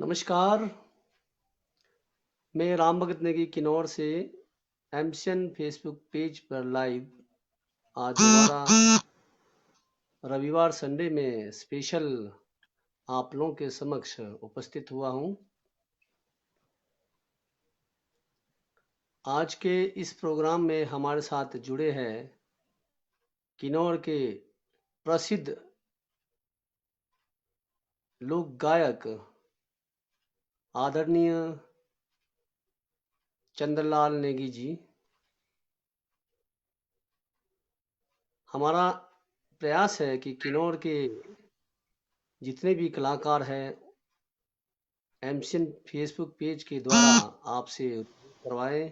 नमस्कार, मैं राम भगत नेगी किन्नौर से एमसीएन फेसबुक पेज पर लाइव आज दोबारा रविवार संडे में स्पेशल आप लोगों के समक्ष उपस्थित हुआ हूं। आज के इस प्रोग्राम में हमारे साथ जुड़े हैं किन्नौर के प्रसिद्ध लोक गायक आदरणीय चंद्रलाल नेगी जी। हमारा प्रयास है कि किन्नौर के जितने भी कलाकार हैं एमसीएन फेसबुक पेज के द्वारा आपसे करवाएं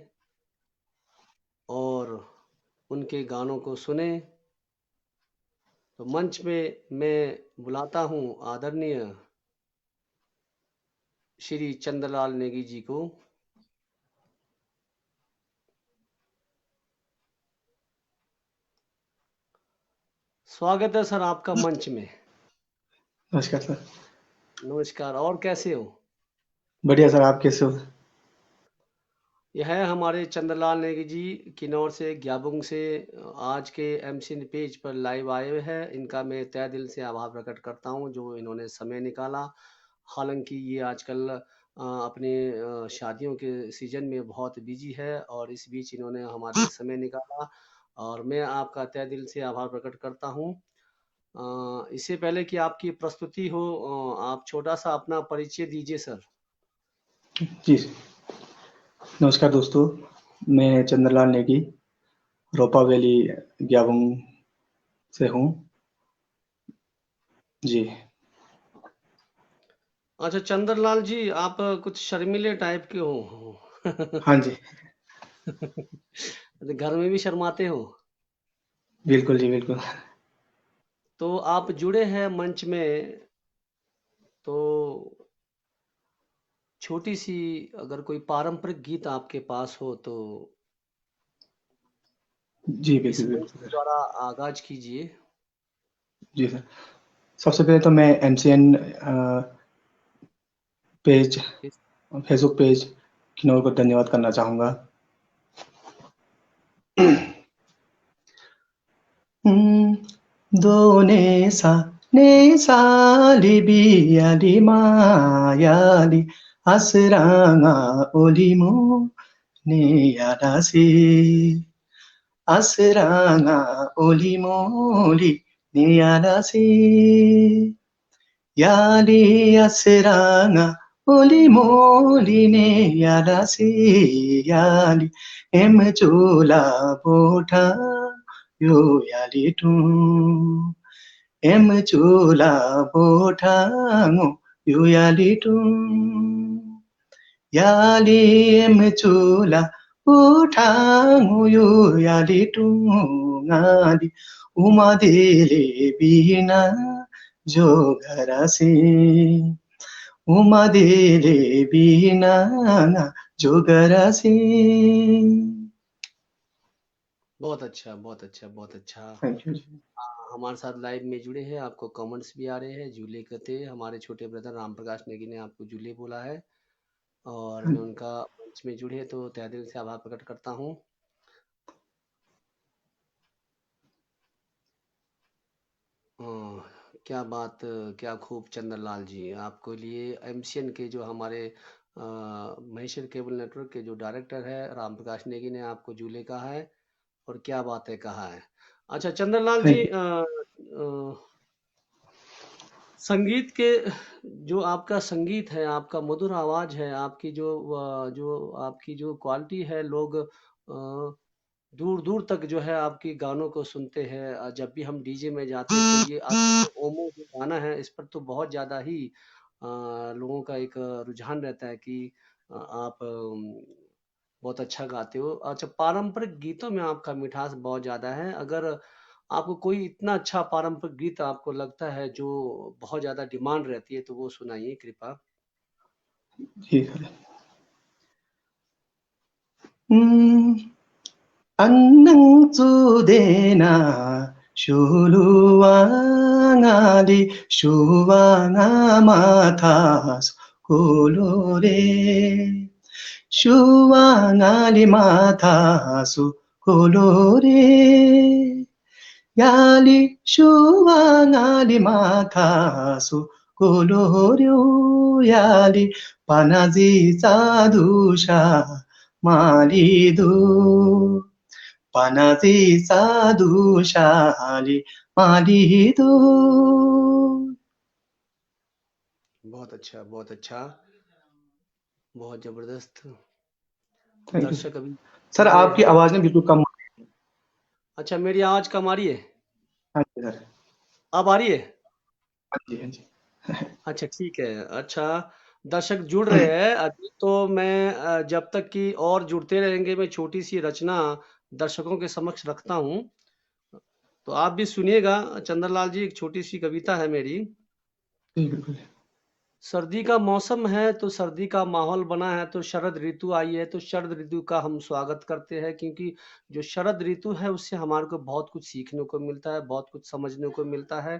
और उनके गानों को सुने। तो मंच में मैं बुलाता हूं आदरणीय श्री चंद्रलाल नेगी जी को। स्वागत है सर आपका मंच में। नमस्कार सर। नमस्कार, और कैसे हो? बढ़िया सर, आप कैसे हो? यह है हमारे चंद्रलाल नेगी जी किन्नौर से ग्याबुंग से आज के एमसीएन पेज पर लाइव आए हुए हैं। इनका मैं तहे दिल से आभार प्रकट करता हूं जो इन्होंने समय निकाला। हालांकि ये आजकल अपने शादियों के सीजन में बहुत बिजी है और इस बीच इन्होंने हमारे लिए समय निकाला और मैं आपका तहे दिल से आभार प्रकट करता हूं। इससे पहले कि आपकी प्रस्तुति हो आप छोटा सा अपना परिचय दीजिए सर। जी नमस्कार दोस्तों, मैं चंद्रलाल नेगी रोपा वैली ग्याबुंग से हूँ जी। अच्छा चंद्रलाल जी, आप कुछ शर्मीले टाइप के हो। हाँ जी, घर में भी शर्माते हो? बिल्कुल जी बिल्कुल। तो आप जुड़े हैं मंच में, तो छोटी सी अगर कोई पारंपरिक गीत आपके पास हो तो जी इस बिल्कुल मंच बिल्कुल के सर। द्वारा आगाज कीजिए। जी सर, सबसे पहले तो मैं एमसीएन पेज इस- फेसबुक पेज किन्नौर को धन्यवाद करना चाहूँगा। दोने सा ने साली मायाली असरांगा ओलिमो ने यादासी asranga oli moli niadasi yali asranga oli moli niadasi yali emchula botha yo yali tu emchula botha yo yali tu yali emchula utanguyu yalitungali umadile bina jogarasi umadile bina jogarasi। बहुत अच्छा, बहुत अच्छा, बहुत अच्छा। Thank you. हमारे साथ live में जुड़े हैं, आपको कमेंट्स भी आ रहे हैं। जूले कहते हमारे छोटे ब्रदर राम प्रकाश नेगी ने आपको जूले बोला है और मैं उनका मंच में जुड़े तो तहे दिल से आभार प्रकट करता हूँ। क्या बात, क्या खूब चंद्रलाल जी। आपको लिए एमसीएन के जो हमारे महेश्वर केबल नेटवर्क के जो डायरेक्टर है राम प्रकाश नेगी ने आपको जूले कहा है और क्या बात है कहा है। अच्छा चंद्रलाल जी, थैंक संगीत के जो आपका संगीत है, आपका मधुर आवाज है, आपकी जो आपकी जो क्वालिटी है, लोग दूर दूर तक जो है आपकी गानों को सुनते हैं। जब भी हम डीजे में जाते हैं तो ये आपका जो ओमो जो गाना है इस पर तो बहुत ज़्यादा ही लोगों का एक रुझान रहता है कि आप बहुत अच्छा गाते हो। अच्छा, पारंपरिक गीतों में आपका मिठास बहुत ज़्यादा है। अगर आपको कोई इतना अच्छा पारंपरिक गीत आपको लगता है जो बहुत ज़्यादा डिमांड रहती है तो वो सुनाइए कृपया। जी sir. Annang tsudena shuluwangali shuwanga matas खोलो रे सुवांगाली माथासु खोलो रे याली सुवांगाली माथासु खोलो ऱ्यो याली पनाजी चादुशा मालिदो पनाजी चादुशाली मालिदो। बहुत अच्छा, बहुत अच्छा, बहुत जबरदस्त। थैंक यू दर्शक अभी सर। जुड़ रहे आपकी हैं। आवाज में बिल्कुल कम। अच्छा, मेरी आवाज कम आ रही है? हाँ जी सर। अब आ रही है? हाँ जी हाँ जी। अच्छा, ठीक है। अच्छा, दर्शक जुड़ रहे हैं अभी। तो मैं जब तक कि और जुड़ते रहेंगे, मैं छोटी सी रचना दर्शकों के समक्ष रखता हूँ, तो आप भी सुनिएगा। चंद्रलाल जी, एक छोटी सी कविता है मेरी। जी बिल्कुल। सर्दी का मौसम है तो सर्दी का माहौल बना है, तो शरद ऋतु आई है, तो शरद ऋतु का हम स्वागत करते हैं, क्योंकि जो शरद ऋतु है उससे हमारे को बहुत कुछ सीखने को मिलता है, बहुत कुछ समझने को मिलता है।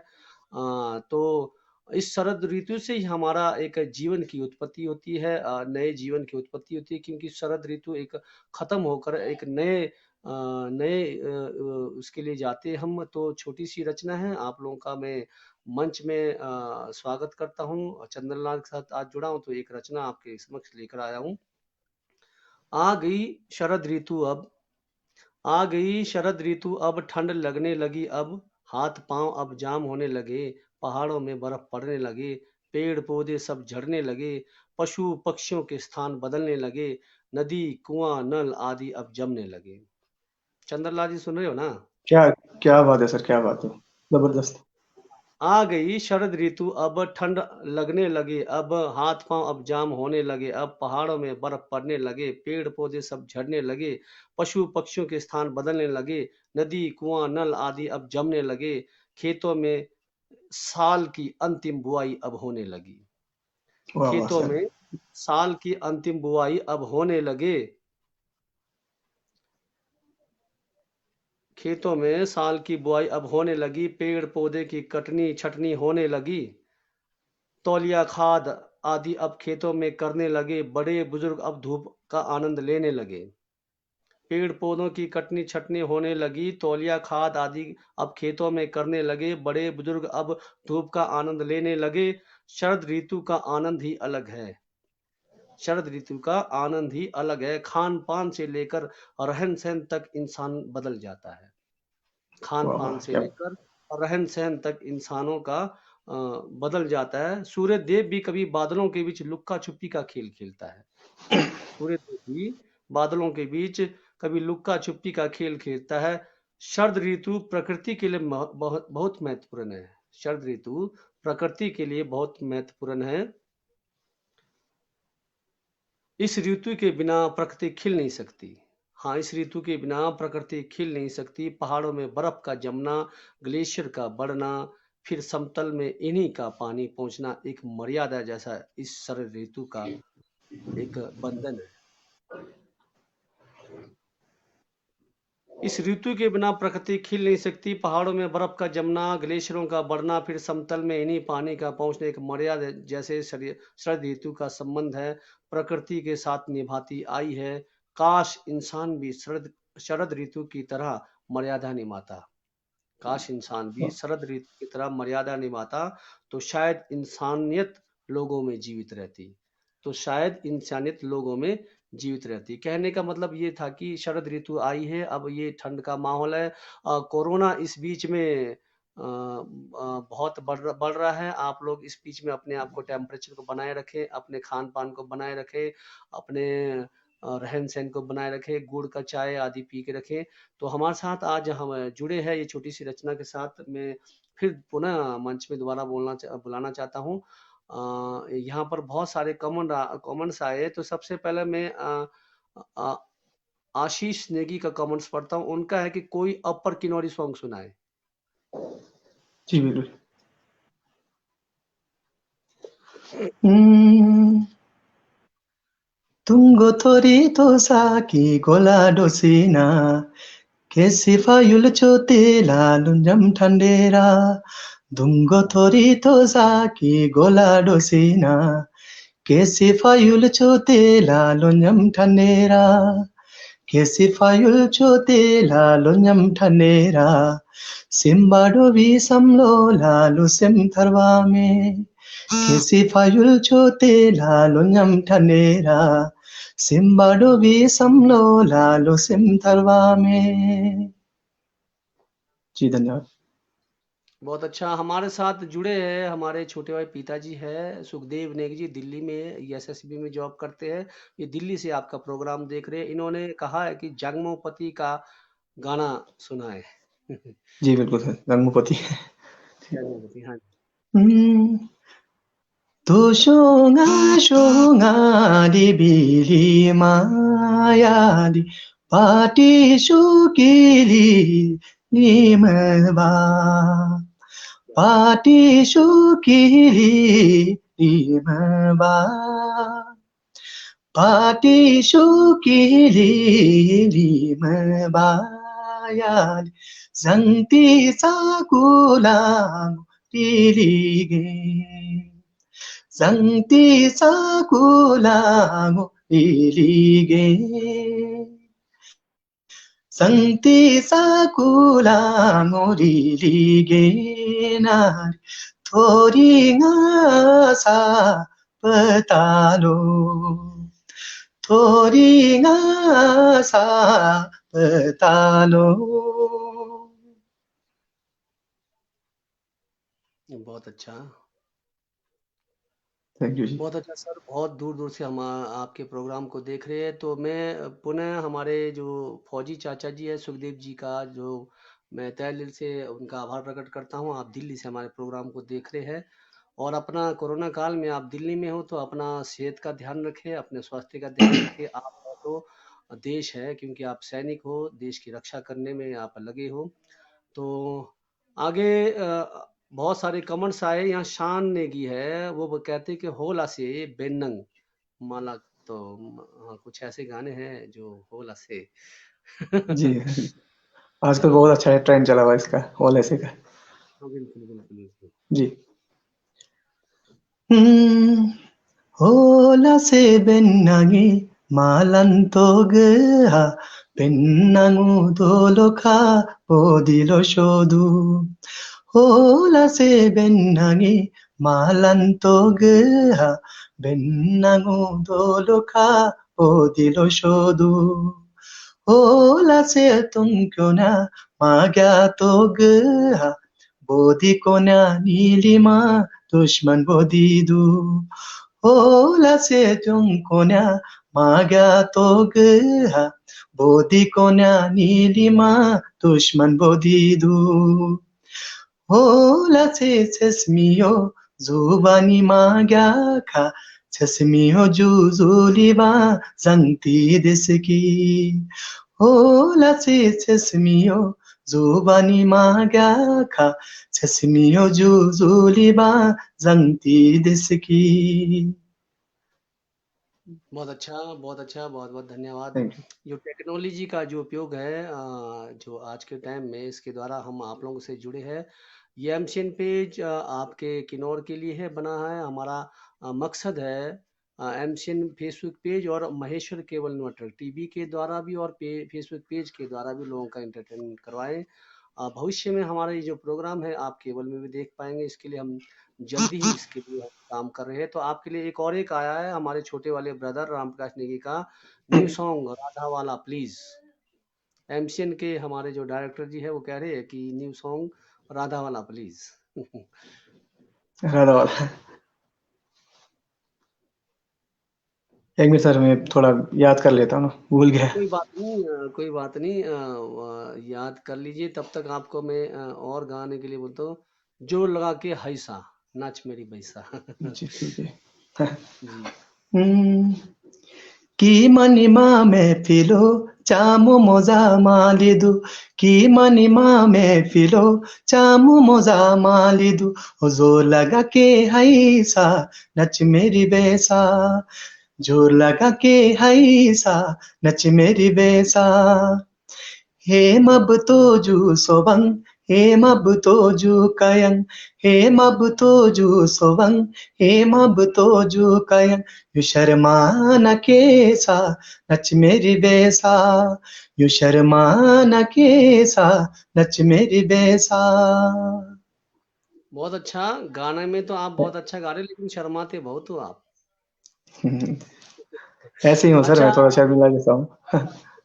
तो इस शरद ऋतु से ही हमारा एक जीवन की उत्पत्ति होती है, नए जीवन की उत्पत्ति होती है, क्योंकि शरद ऋतु एक खत्म होकर एक नए उसके लिए जाते हैं हम। तो छोटी सी रचना है, आप लोगों का मैं मंच में स्वागत करता हूँ। चंद्रलाल के साथ आज जुड़ा हूँ, तो एक रचना आपके समक्ष लेकर आया हूँ। आ गई शरद ऋतु अब, आ गई शरद ऋतु अब, ठंड लगने लगी अब, हाथ पांव अब जाम होने लगे, पहाड़ों में बर्फ पड़ने लगे, पेड़ पौधे सब झड़ने लगे, पशु पक्षियों के स्थान बदलने लगे, नदी कुआं नल आदि अब जमने लगे। चंद्रलाल जी, सुन रहे हो ना? क्या क्या बात है सर, क्या बात है, जबरदस्त। आ गई शरद ऋतु अब, ठंड लगने लगी अब, हाथ पांव अब जाम होने लगे, अब पहाड़ों में बर्फ पड़ने लगे, पेड़ पौधे सब झड़ने लगे, पशु पक्षियों के स्थान बदलने लगे, नदी कुआं नल आदि अब जमने लगे, खेतों में साल की अंतिम बुआई अब होने लगी। वाह वाह खेतों सर। में साल की अंतिम बुआई अब होने लगे, खेतों में साल की बुआई अब होने लगी, पेड़ पौधे की कटनी छटनी होने लगी, तौलिया खाद आदि अब खेतों में करने लगे, बड़े बुजुर्ग अब धूप का आनंद लेने लगे। पेड़ पौधों की कटनी छटनी होने लगी, तौलिया खाद आदि अब खेतों में करने लगे, बड़े बुजुर्ग अब धूप का आनंद लेने लगे। शरद ऋतु का आनंद ही अलग है, शरद ऋतु का आनंद ही अलग है, खान पान से लेकर रहन सहन तक इंसान बदल जाता है। खान वाह पान वाह से क्या। लेकर रहन सहन तक इंसानों का बदल जाता है। सूर्य देव भी कभी बादलों के बीच लुक्का छुपी का खेल खेलता है। सूर्य देव भी बादलों के बीच कभी लुक्का छुपी का खेल खेलता है। शरद ऋतु प्रकृति के लिए बहुत बहुत महत्वपूर्ण है। शरद ऋतु प्रकृति के लिए बहुत महत्वपूर्ण है। इस ऋतु के बिना प्रकृति खिल नहीं सकती। हाँ, इस ऋतु के बिना प्रकृति खिल नहीं सकती। पहाड़ों में बर्फ का जमना, ग्लेशियर का बढ़ना, फिर समतल में इन्हीं का पानी पहुंचना एक मर्यादा जैसा इस शरद ऋतु का एक बंधन है। इस ऋतु के बिना प्रकृति खिल नहीं सकती। पहाड़ों में बर्फ का जमना, ग्लेशियरों का बढ़ना, फिर समतल में इन्हीं पानी का पहुंचना एक मर्यादा जैसे शरद ऋतु का संबंध है, प्रकृति के साथ निभाती आई है। काश इंसान भी शरद शरद ऋतु की तरह मर्यादा निभाता। काश इंसान भी शरद ऋतु की तरह मर्यादा निभाता, तो शायद इंसानियत लोगों में जीवित रहती। तो शायद इंसानियत लोगों में जीवित रहती। कहने का मतलब ये था कि शरद ऋतु आई है, अब ये ठंड का माहौल है। कोरोना इस बीच में बहुत बढ़ रहा है। आप लोग इस बीच में अपने आप को टेम्परेचर को बनाए रखें, अपने खान पान को बनाए रखें, अपने रहन सहन को बनाए रखें, गुड़ का चाय आदि पी के रखें। तो हमारे साथ आज हम जुड़े हैं ये छोटी सी रचना के साथ। मैं फिर पुनः मंच में दोबारा बुलाना चाहता हूँ। यहाँ पर बहुत सारे कमेंट्स आए, तो सबसे पहले मैं आ, आशीष नेगी का कमेंट्स पढ़ता हूँ। उनका है कि कोई अपर किन्नौरी सॉन्ग सुनाए। जी बिल्कुल। हम्म, Tungo tori to saki gola dosina Kesifa yulchote la lunjam thandera Dungo tori to saki gola dosina Kesifayul chote lalonyam thanera. Kesifayul chote lalonyam thanera. Simbado visamlo lalu sim tharvame. Kesifayul chote lalonyam thanera. Simbado visamlo lalu sim tharvame. जी धन्यवाद। बहुत अच्छा। हमारे साथ जुड़े हैं हमारे छोटे भाई पिताजी है सुखदेव नेगी जी, दिल्ली में एसएसबी में जॉब करते हैं। ये दिल्ली से आपका प्रोग्राम देख रहे हैं। इन्होंने कहा है कि जगमोपति का गाना सुना है। जी बिल्कुल सर, रंगपति। जगमोपति, हाँ। 도숑아 숑아리 비리 마야리 파티 슈키리 니마바 파티 슈키리 니마바 파티 슈키리 니마바야리 zanti sakulang tiligin Zanti sakulango lilige. Zanti sakulango lilige na thori nga sa patalo. Thori nga sa patalo. बहुत अच्छा। थैंक यू जी। बहुत अच्छा सर, बहुत दूर दूर से हम आपके प्रोग्राम को देख रहे हैं। तो मैं पुनः हमारे जो फौजी चाचा जी है सुखदेव जी का जो मैं तहे दिल से उनका आभार प्रकट करता हूं। आप दिल्ली से हमारे प्रोग्राम को देख रहे हैं और अपना कोरोना काल में आप दिल्ली में हो तो अपना सेहत का ध्यान रखें, अपने स्वास्थ्य का ध्यान रखें। आपका तो देश है, क्योंकि आप सैनिक हो, देश की रक्षा करने में आप लगे हो। तो आगे बहुत सारे कमेंट्स आए। यहाँ शान नेगी है, वो कहते हैं कि होला से बेनंग माला। तो हाँ, कुछ ऐसे गाने हैं जो होला से। जी आजकल बहुत अच्छा है, ट्रेंड चला हुआ है इसका, होल ऐसे का। हाँ, बिल्कुल बिल्कुल बिल्कुल। जी होला se bennagi malantoga bennangu doloka podilo shodu. होला se bennagi malantoga bennangu doloka podilo shodu. होला se tunkona magyatoga bodhi konya nilima दुश्मन बोधिदु होला से तुमकोन्या मागा तो गहा बोधि कोन्या नीलिमा दुश्मन बोधिदु होला से चस्मियो जुबानी मागा खा चस्मियो जुजुलिबा जंती देसकी होला से चस्मियो जुबानी मागा खा चस्मियो जुजुलिबा जंती देसकी। बहुत अच्छा, बहुत अच्छा, बहुत बहुत धन्यवाद। Thank you. जो टेक्नोलॉजी का जो उपयोग है जो आज के टाइम में, इसके द्वारा हम आप लोगों से जुड़े हैं। ये एमसीएन पेज आपके किन्नौर के लिए है बना है। हमारा मकसद है एमसीएन फेसबुक पेज और महेश्वर केबल नेटवर्क टीवी के द्वारा भी और फेसबुक पेज के द्वारा भी लोगों का एंटरटेनमेंट करवाएं। भविष्य में हमारा ये जो प्रोग्राम है आप केबल में भी देख पाएंगे। इसके लिए हम जल्दी ही इसके लिए हम काम कर रहे हैं। तो आपके लिए एक आया है हमारे छोटे वाले ब्रदर रामप्रकाश नेगी का न्यू सॉन्ग राधा वाला प्लीज। एमसीएन के हमारे जो डायरेक्टर जी है वो कह रहे हैं कि न्यू सॉन्ग राधा वाला प्लीज। राधा वाला एक मिनट सर, मैं थोड़ा याद कर लेता हूँ ना, भूल गया। कोई बात नहीं, कोई बात नहीं, याद कर लीजिए। तब तक आपको मैं और गाने के लिए बोलता हूँ, जोर लगा के हैसा नाच मेरी बैसा। जी ठीक है। जी कि मनिमा में फिलो चामु मोजा मालिदु कि मनिमा में फिलो चामु मोजा मालिदु जोर लगा के हैसा नच मेरी बेसा जोर लगा के हैसा नच मेरी बेसा हे मब तो जू सोबंग हेमबुतोजु कयं हेमबुतोजु सोवं हेमबुतोजु कयं यू शर्मा न केसा नच मेरी बेसा यू शर्मा न केसा नच मेरी बेसा। बहुत अच्छा। गाने में तो आप बहुत अच्छा गा रहे हो, लेकिन शर्माते बहुत हो आप। ऐसे ही हूँ सर, अच्छा, मैं थोड़ा शर्मिला जैसा हूँ।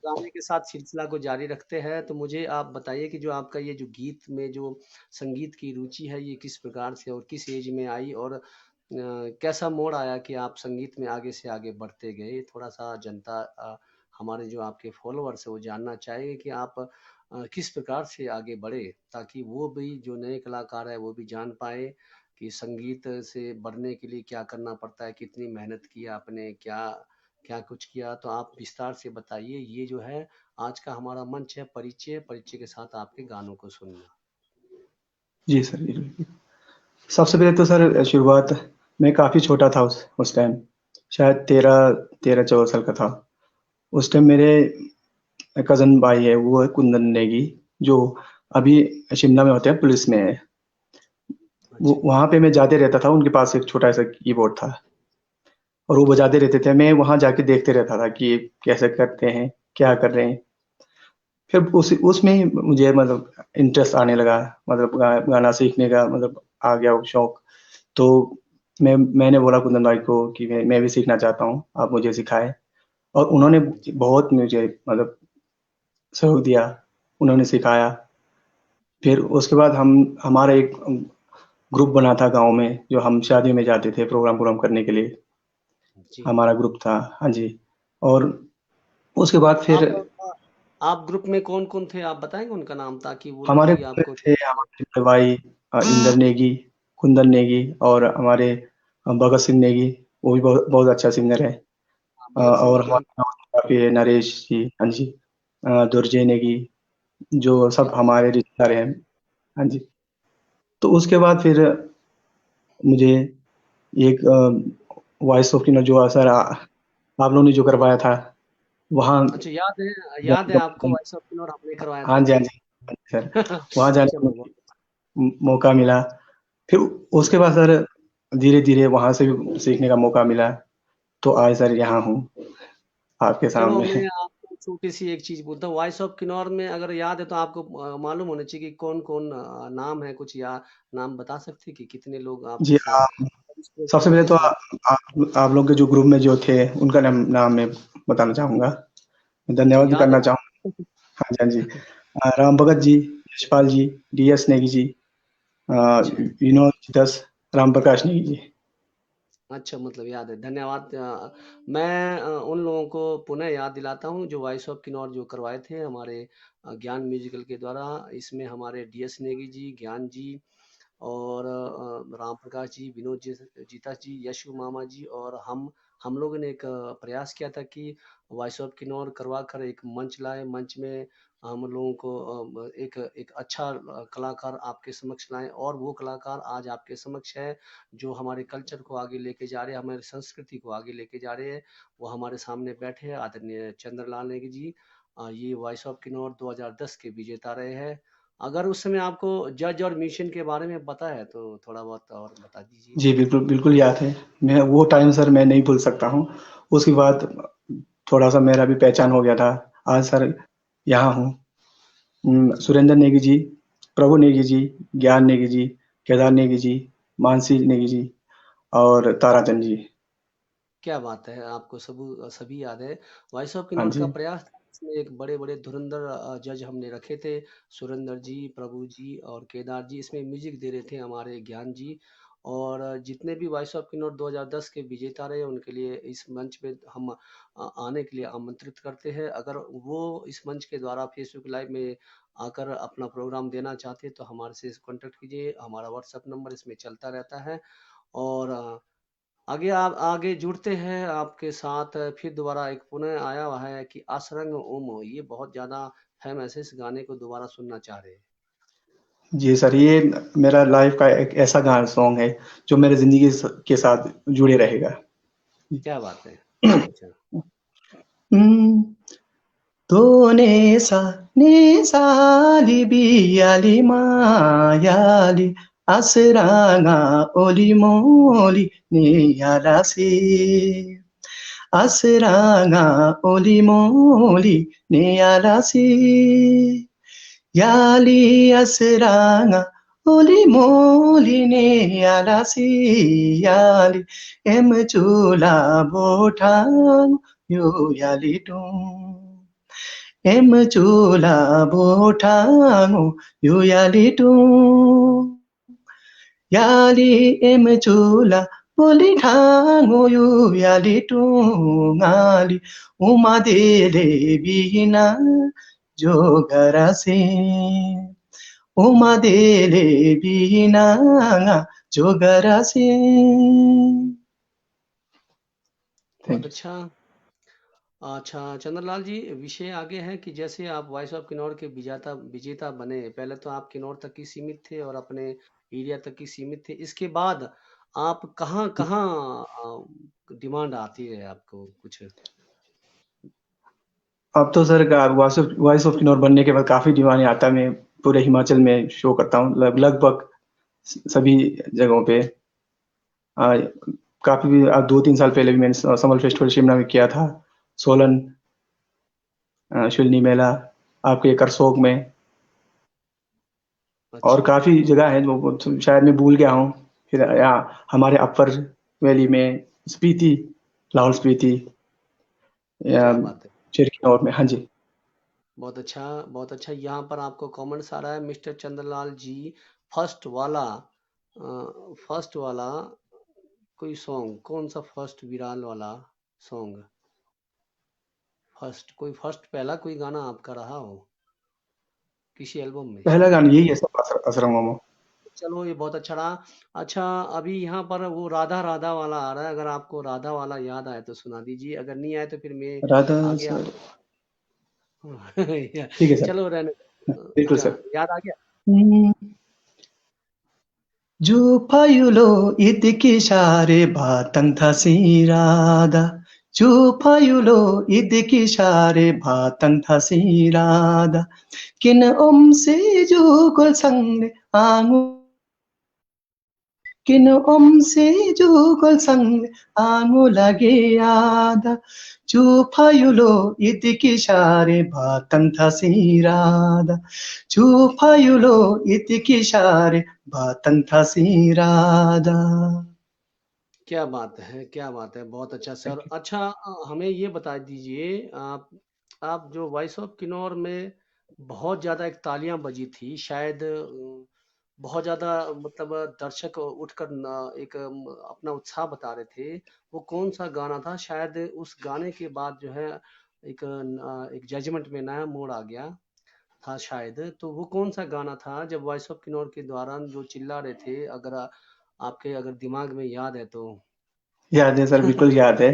गाने के साथ सिलसिला को जारी रखते हैं, तो मुझे आप बताइए कि जो आपका ये जो गीत में जो संगीत की रुचि है, ये किस प्रकार से और किस एज में आई, और कैसा मोड़ आया कि आप संगीत में आगे से आगे बढ़ते गए? थोड़ा-सा जनता, हमारे जो आपके फॉलोअर्स हैं, वो जानना चाहेंगे कि आप किस प्रकार से आगे बढ़े, ताकि वो भी जो नए कलाकार हैं, वो भी जान पाएँ कि संगीत से बढ़ने के लिए क्या करना पड़ता है, कितनी मेहनत की आपने, क्या क्या कुछ किया? तो आप विस्तार से बताइए। ये जो है आज का हमारा मंच है परिचय, परिचय के साथ आपके गानों को सुनना। जी सर, जी। सबसे पहले तो सर शुरुआत, मैं काफ़ी छोटा था उस टाइम, शायद 13-14 साल का था। उस टाइम मेरे कज़न भाई है, वो है कुंदन नेगी, जो अभी शिमला में होते हैं, पुलिस में है। वो अच्छा, वहाँ पे मैं जाते रहता था, उनके पास एक छोटा-सा कीबोर्ड था और वो बजाते रहते थे। मैं वहाँ जाके देखते रहता था कि ये कैसे करते हैं, क्या कर रहे हैं। फिर उसमें ही मुझे मतलब इंटरेस्ट आने लगा, मतलब गाना सीखने का मतलब आ गया वो शौक। तो मैंने बोला कुंदन भाई को कि मैं भी सीखना चाहता हूँ, आप मुझे सिखाएँ। और उन्होंने जी, बहुत मुझे मतलब सहयोग दिया, उन्होंने सिखाया। फिर उसके बाद हमारा एक ग्रुप बना था गाँव में, जो हम शादियों में जाते थे प्रोग्राम करने के लिए, जी। हमारा ग्रुप था। हाँ जी। और उसके बाद फिर आप आप ग्रुप में कौन-कौन थे? आप बताएँगे उनका नाम, ताकि वो लोग हमारे भी ग्रुप में आपको थे हमारे बड़े भाई इंदर नेगी, कुंदन नेगी, और हमारे भगत सिंह नेगी, वो भी बहुत बहुत अच्छा सिंगर है। हाँ, भगत सिंह और नेगी हम। हमारे गाँव से काफ़ी है, नरेश जी, हाँ जी, दुर्जय नेगी, जो सब क्या बात हमारे रिश्तेदार हैं। हाँ जी। तो उसके बाद फिर मुझे एक वॉइस ऑफ जो असर आप लोगों ने जो करवाया था, वहाँ अच्छा, याद जाने है का आपको वॉइस ऑफ किन्नौर हमने करवाया हाँ था? जी, हाँ जी। हाँ जी सर, वहाँ जाने का चलो मुझे बहुत। मौका मिला। फिर उसके बाद सर धीरे-धीरे वहाँ से भी सीखने का मौका मिला, तो आज सर यहाँ हूँ, आपके चलो सामने। मैं आपको छोटी-सी एक चीज़ बोलता हूँ, वॉइस ऑफ किन्नौर में अगर याद है तो आपको मालूम होना चाहिए कि कौन-कौन नाम है, कुछ या नाम बता सकते हैं कि कितने लोग जी, आपके साथ सबसे पार्टिसिपेट पहले थे तो इस गाने। आप लोग के जो ग्रुप में जो थे, उनका नाम नाम मैं बताना चाहूँगा। अच्छा, धन्यवाद भी याद है करना ना? चाहूँगा। हाँ जी, हाँ जी। राम भगत जी, यशपाल जी, डीएस नेगी जी, अ, अच्छा। विनोद दस, राम प्रकाश नेगी जी। अच्छा, मतलब याद है, धन्यवाद। मैं उन लोगों को पुनः याद दिलाता हूँ जो वॉइस ऑफ किन्नौर जो करवाए थे हमारे ज्ञान म्यूजिकल के द्वारा। इसमें हमारे डीएस नेगी जी, ज्ञान जी और राम प्रकाश जी, विनोद जी, जीता जी, यशु मामा जी और हम लोगों ने एक प्रयास किया था कि वॉइस ऑफ किन्नौर करवा कर एक मंच लाए। मंच में हम लोगों को एक एक अच्छा कलाकार आपके समक्ष लाएँ, और वो कलाकार आज आपके समक्ष है जो हमारे कल्चर को आगे लेके जा रहे हैं, हमारी संस्कृति को आगे लेके जा रहे हैं। वो हमारे सामने बैठे हैं, आदरणीय चंद्रलाल नेगी जी। ये वॉइस ऑफ किन्नौर 2010 के विजेता रहे हैं। अगर उस समय आपको जज और म्यूजिशियन के बारे में पता है तो थोड़ा बहुत और बता दीजिए। जी, बिल्कुल, बिल्कुल याद है। मैं वो टाइम सर मैं नहीं भूल सकता हूँ। उसके बाद थोड़ा-सा मेरा भी पहचान हो गया था। आज सर यहाँ हूँ। जी, सुरेंद्र नेगी जी, प्रभु नेगी जी, ज्ञान नेगी जी, केदार नेगी जी, मानसी नेगी जी और ताराचंद जी। क्या बात है! आपको सभी याद है। वॉइस ऑफ हाँ किन्नौर का जी। प्रयास था, इसमें एक बड़े-बड़े धुरंधर जज हमने रखे थे। सुरेंद्र जी, प्रभु जी और केदार जी, इसमें म्यूज़िक दे रहे थे हमारे ज्ञान जी। और जितने भी वॉइस ऑफ किन्नौर 2010 के विजेता रहे, उनके लिए इस मंच पे हम आने के लिए आमंत्रित करते हैं। अगर वो इस मंच के द्वारा फेसबुक लाइव में आकर अपना प्रोग्राम देना चाहते हैं, तो हमारे से कॉन्टैक्ट कीजिए। हमारा व्हाट्सएप नंबर इसमें चलता रहता है। और आगे आप आगे जुड़ते हैं आपके साथ। फिर दोबारा एक पुनः आया हुआ है कि असरंग उम, ये बहुत ज़्यादा फेमस है, इस गाने को दोबारा सुनना चाह रहे हैं। जी सर, ये मेरा लाइफ़ का एक ऐसा गाना सॉन्ग है, जो मेरे ज़िंदगी के साथ जुड़े रहेगा। क्या बात है! अच्छा। हुँ, Tonesa nesa libiali mayali asranga olimoli ni alasi asranga olimoli ni alasi yali asranga olimoli ni alasi yali emchula botang yo yali tung Emchula botango yo yali emchula bolitango yo ngali umadele bina jogarase umadele bina jogarase बहुत अच्छा। अच्छा चंद्रलाल जी, विषय आगे है कि जैसे आप voice of Kinnaur के विजेता विजेता बने, पहले तो आप किन्नौर तक ही सीमित थे और अपने एरिया तक ही सीमित थे। इसके बाद आप कहाँ कहाँ डिमांड आती है आपको कुछ? अब तो सर वॉइस ऑफ किन्नौर बनने के बाद काफी डिमांड आता है। मैं पूरे हिमाचल में शो करता हूँ लगभग सभी जगहों पे। काफी 2-3 साल पहले भी मैंने समर फेस्टिवल शिमला में किया था, सोलन शुलनी मेला आपके करसोग में, और अच्छा काफी जगह है जो शायद मैं भूल गया हूँ। फिर यहाँ हमारे अपर वैली में स्पीति, लाहौल स्पीति या क्या बात है, चिरकिनौर में। हाँ जी। बहुत अच्छा बहुत अच्छा। यहाँ पर आपको कमेंट्स आ रहा है मिस्टर चंद्रलाल जी, फर्स्ट वाला फर्स्ट वाला कोई सॉन्ग कौन सा, फर्स्ट विराल वाला सॉन्ग, फर्स्ट कोई फर्स्ट पहला कोई गाना आपका रहा हो किसी एल्बम में? पहला गाना यही है सब, असरंग मोमो। चलो ये बहुत अच्छा रहा। अच्छा अभी यहाँ पर वो राधा राधा वाला आ रहा है, अगर आपको राधा वाला याद आए तो सुना दीजिए, अगर नहीं आए तो फिर मैं राधा आगे सर। आपको ठीक है सर। चलो रहने बिल्कुल अच्छा सर। याद आ गया। Jupayulo idikishare bhatang thasirada. Jupayulo idikishare bhatang thasirada. Kin se jugol sangne angu. Kin se jugol sangne angu lage ada. Jupayulo idikishare bhatang thasirada. Jupayulo idikishare bhatang thasirada. क्या बात है, क्या बात है, बहुत अच्छा सर। अच्छा हमें ये बता दीजिए, आप जो वॉइस ऑफ किन्नौर में बहुत ज़्यादा एक तालियां बजी थी शायद, बहुत ज़्यादा मतलब दर्शक उठकर एक अपना उत्साह बता रहे थे, वो कौन सा गाना था? शायद उस गाने के बाद जो है एक जजमेंट में नया मोड़ आ गया था शायद, तो वो कौन सा गाना था जब वॉइस ऑफ किन्नौर के दौरान जो चिल्ला रहे थे, अगर आपके अगर दिमाग में याद है तो? याद है सर, बिल्कुल याद है।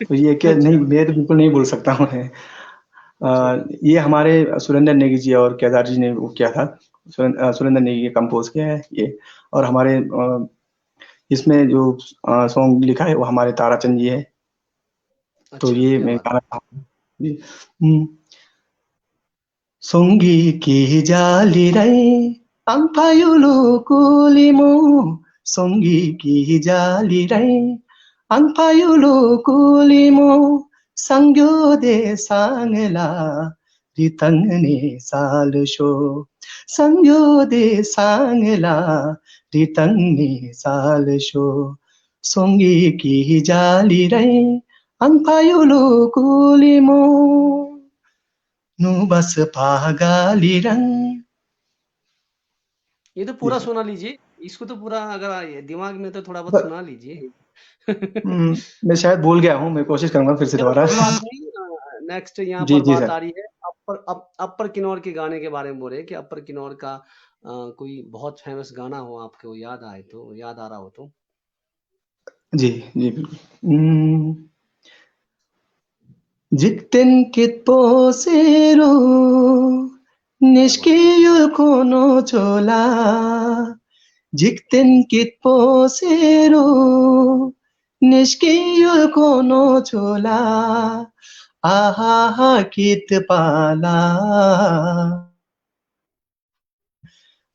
तो ये क्या, नहीं अच्छा मैं तो बिल्कुल नहीं भूल सकता हूँ मैं। अच्छा ये हमारे सुरेंद्र नेगी जी और केदार जी ने वो किया था। सुरेंद्र नेगी ने कंपोज किया है ये। और हमारे इसमें जो सॉन्ग लिखा है वो हमारे ताराचंद जी है। तो अच्छा ये क्या मैं बात। गाना चाहूँ जी। 송기 기자리라이 앙파유로 꿀리모 송기 기자리라이 앙파유로 꿀리모 상교대 상라 리땅네 살쇼 상교대 상라 리땅네 살쇼 송기 기자리라이 앙파유로 꿀리모 नु बस पागाली रंग। ये तो जी पूरा सर। सुना लीजिए, इसको तो पूरा अगर दिमाग में तो थोड़ा बहुत सुना लीजिए। मैं शायद भूल गया हूँ, मैं कोशिश करूंगा फिर से चलो दोबारा। कोई बात नहीं। नेक्स्ट यहाँ जी पर जी बात सर। आ रही है अपर किन्नौर के गाने के बारे में बोल रहे हैं कि अपर किन्नौर का कोई बहुत फेमस गाना हो आपको याद आए तो, याद आ रहा हो तो? जी जी बिल्कुल। जिक्तेन kitposeru क्या बात है, nishkiyo kono chola jikten kitposeru nishkiyo kono chola आहा गीत पाला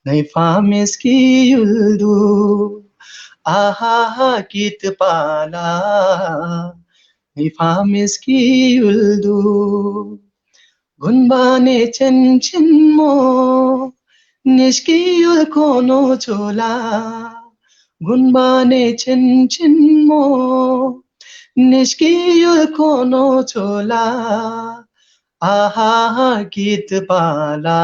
Nai meski yuldu aha git pala Nai meski yuldu gunbane chen chen mo Niski yul kono chola gunbane chen chen mo Niski yul kono chola aha git pala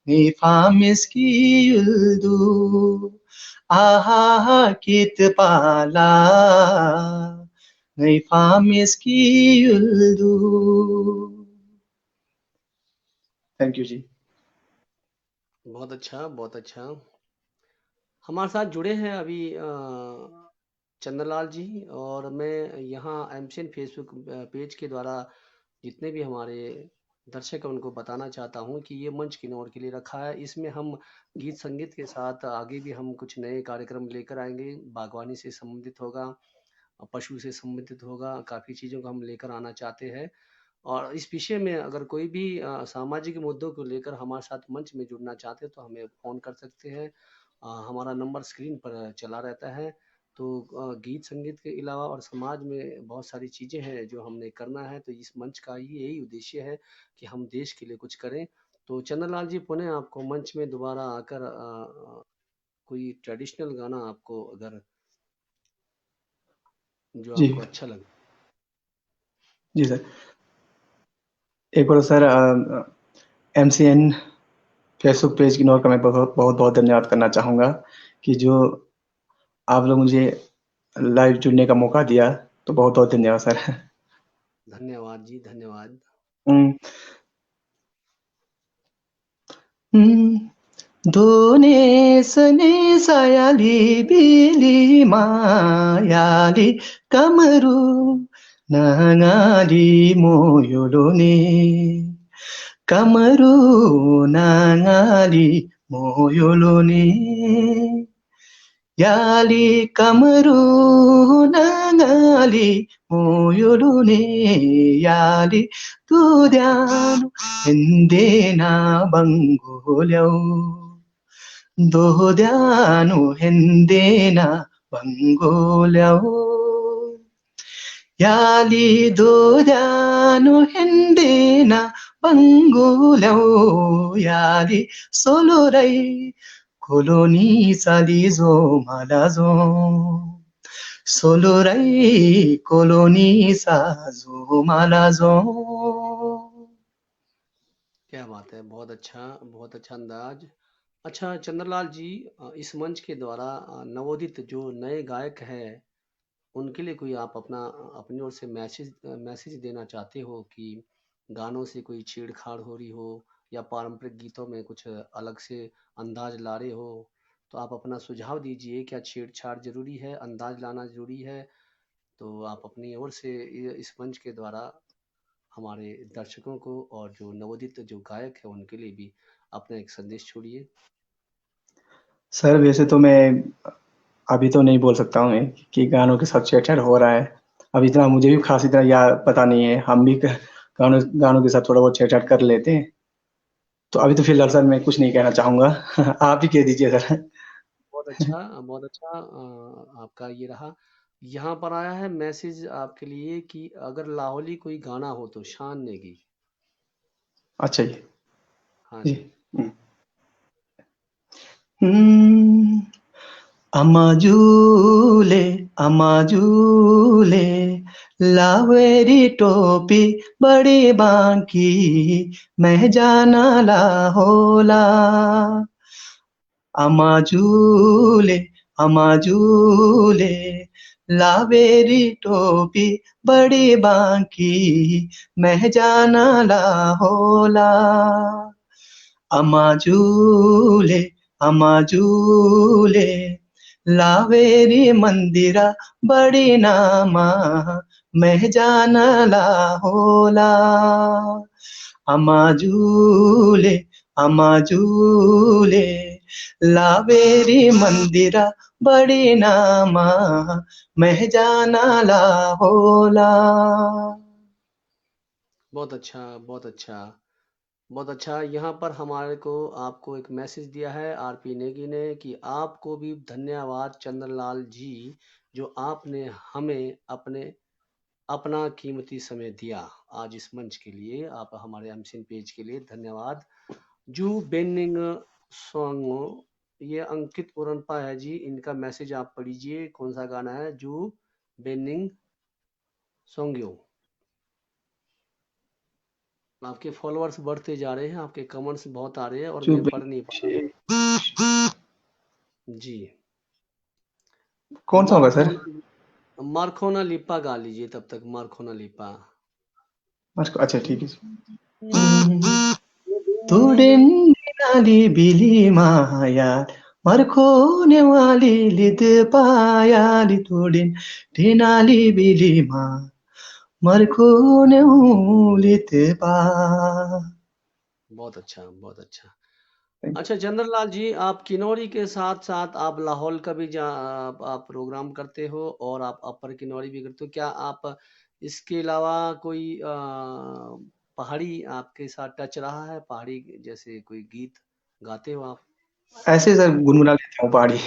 Nai meski yuldu aha git pala Nai meski yuldu thank you जी बहुत अच्छा, बहुत अच्छा। हमारे साथ जुड़े हैं अभी चंद्रलाल जी, और मैं यहाँ एमसीएन फेसबुक पेज के द्वारा जितने भी हमारे दर्शक हैं उनको बताना चाहता हूँ कि ये मंच किन्नौर के लिए रखा है। इसमें हम गीत संगीत के साथ आगे भी हम कुछ नए कार्यक्रम लेकर आएंगे। बागवानी से संबंधित होगा, पशु से संबंधित होगा, काफ़ी चीज़ों को हम लेकर आना चाहते हैं। और इस विषय में अगर कोई भी सामाजिक मुद्दों को लेकर हमारे साथ मंच में जुड़ना चाहते हैं तो हमें फ़ोन कर सकते हैं। हमारा नंबर स्क्रीन पर चला रहता है। तो गीत संगीत के अलावा और समाज में बहुत सारी चीज़ें हैं जो हमने करना है, तो इस मंच का ही यही उद्देश्य है कि हम देश के लिए कुछ करें। तो चंद्रलाल जी, पुनः आपको मंच में दोबारा आकर कोई ट्रेडिशनल गाना आपको अगर जो जी आपको अच्छा लगे। जी सर एक बार सर एमसीएन फेसबुक पेज की नोर का मैं बहुत बहुत बहुत धन्यवाद करना चाहूँगा कि जो आप लोग मुझे लाइव जुड़ने का मौका दिया तो बहुत बहुत धन्यवाद सर धन्यवाद जी, धन्यवाद। हम्म, दोने सने सायाली बिली Mayali Kamru nangali moyolone kamaru nangali moyolone yali kamaru nangali moyolone yali tudyanu endena bangolyau dodyanu endena bangolyau yali dodyanu endena bangolyau yali solorai koloni salizo malazo solorai koloni sazo malazo क्या बात है! बहुत अच्छा अंदाज़। अच्छा चंद्रलाल जी, इस मंच के द्वारा नवोदित जो नए गायक हैं, उनके लिए कोई आप अपना अपनी ओर से मैसेज देना चाहते हो कि गानों से कोई छेड़छाड़ हो रही हो या पारंपरिक गीतों में कुछ अलग से अंदाज़ ला रहे हो, तो आप अपना सुझाव दीजिए। क्या छेड़छाड़ ज़रूरी है? अंदाज़ लाना ज़रूरी है? तो आप अपनी ओर से इस मंच के द्वारा हमारे दर्शकों को और जो नवोदित जो गायक हैं उनके लिए भी अपना एक संदेश छोड़िए। सर वैसे तो मैं अभी तो नहीं बोल सकता हूँ मैं कि गानों के साथ छेड़छाड़ हो रहा है अब इतना मुझे भी खास इतना याद पता नहीं है हम भी गानों गानों के साथ थोड़ा बहुत छेड़छाड़ कर लेते हैं तो अभी तो फिलहाल सर मैं कुछ नहीं कहना चाहूंगा आप ही कह दीजिए सर बहुत अच्छा आपका ये रहा। यहाँ पर आया है मैसेज आपके लिए कि अगर लाहौली कोई गाना हो तो शान नेगी। अच्छा जी हाँ जी जी। हम्म, अमाजूले अमाजूले लावेरी टोपी बड़ी बांकी मैं जाना ला होला अमाजूले अमाजूले लावेरी टोपी बड़ी बांकी मैं जाना ला होला अमाजूले अमाजूले लावेरी मंदिरा बड़ी नामा मैं जाना ला होला अमाजूले अमाजूले लावेरी मंदिरा बड़ी नामा मैं जाना ला होला बहुत अच्छा, बहुत अच्छा, बहुत अच्छा। यहाँ पर हमारे को आपको एक मैसेज दिया है आरपी नेगी ने कि आपको भी धन्यवाद चंद्रलाल जी, जो आपने हमें अपना कीमती समय दिया आज इस मंच के लिए। आप हमारे एमसिन पेज के लिए धन्यवाद। जू बेनिंग सॉन्ग, ये अंकित उरनपा है जी, इनका मैसेज आप पढ़िए। कौन सा गाना है? जू बेनिंग सॉन्ग्यो। आपके फॉलोअर्स बढ़ते जा रहे हैं, आपके कमेंट्स बहुत आ रहे हैं और मैं चुप। पढ़ नहीं पा रहा हूँ जी। कौन सा होगा सर? मार्कोना लिपा गा लीजिए तब तक, मार्कोना लिपा। अच्छा ठीक है। तुडेन दिनाली बिली माया मरखोने वाली लिद पायाली तुडेन दिनाली बिली मा मरखोने लिद पा। बहुत अच्छा, बहुत अच्छा। अच्छा चंद्रलाल जी, आप किन्नौरी के साथ साथ आप लाहौल का भी आप प्रोग्राम करते हो और आप अपर किन्नौरी भी करते हो। क्या आप इसके अलावा कोई पहाड़ी आपके साथ टच रहा है? पहाड़ी जैसे कोई गीत गाते हो आप? ऐसे सर गुनगुना लेता हूँ पहाड़ी।